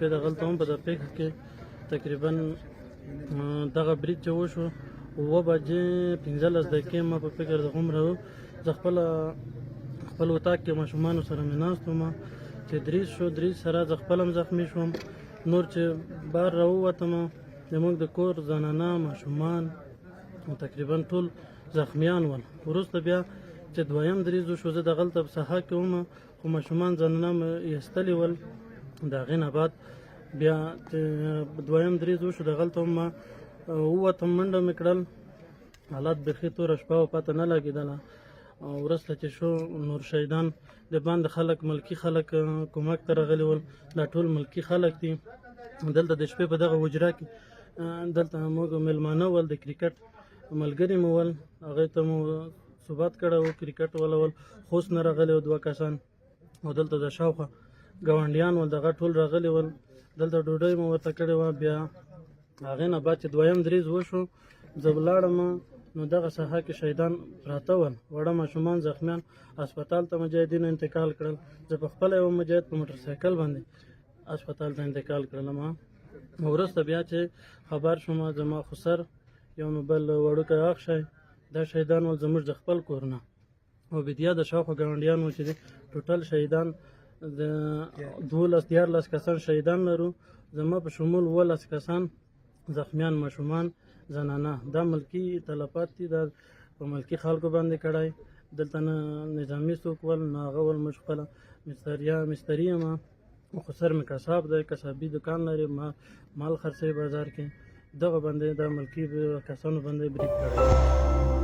شپې دغلته هم په دغه پیښه کې تقریبا دغه برید چې وشو 7:15 ما په فکر د عمره و زه خپل اتاق کې ماشومانو سره مې ناست وم چې دریځ سره زه خپل هم زخمي شوم. نور چې بار راووتم زموږ د کور زنانه ماشومان تقریبا ټول زخمیان ول. وروسته بیا چې دویم دریځ وشو زه دغلته په ساحه کې وم خو ماشومان زنانه مې ایستلي ول. د هغې نه بعد بیا چې دویم دریځ وشو دغلته هم ما ووتم منډه مې کړل. حالات بیخي توره شپه و پته نه لګېدله. وروسته چې شو نور شهیدان د باندې خلک ملکي خلک کومک ته راغلي ول. دا ټول ملکي خلک دي. دلته د شپې په دغه حجره کې دلته موږ میلمانه ول د کرکټ ملګري مو ول هغې ته مو ثبات کړی و کرکټ ولول خوست نه راغلي و 2 کسان او دلته د شاوخوا ګاونډیان ول دغه ټول راغلي ول. دلته ډوډۍ مو ورته کړې وه. بیا هغې نه بعد چې دویم دریځ وشو زه ولاړم نو دغه ساحه کې شهیدان پراته ول. وړه ماشومان زخمیان هسپتال ته مجاهدینو انتقال کړل. زه په خپله یو مجاهد په موټرسایکل باندې هسپتال ته انتقال کړلم. وروسته بیا چې خبر شوم زما خسر یو نو بل وړوکی اخ دا شهیدان ول زموږ د خپل کور نه او بدیا د شاوخوا ګاونډیان و چې ټوټل شهیدان د 12-14 کسان شهیدان لرو. زما په شمول 12 کسان زخمیان ماشومان زنانه. دا ملکي تلفات دي دا په ملکي خلکو باندې کړی. دلته نه نظامي څوک ول نه هغه ول موږ خپله مستري یم. خسر مې قصاب دی قصابي دکان لري مال خرڅوي بازار کې. دغه باندې دا ملکي کسانو باندې برید کړی.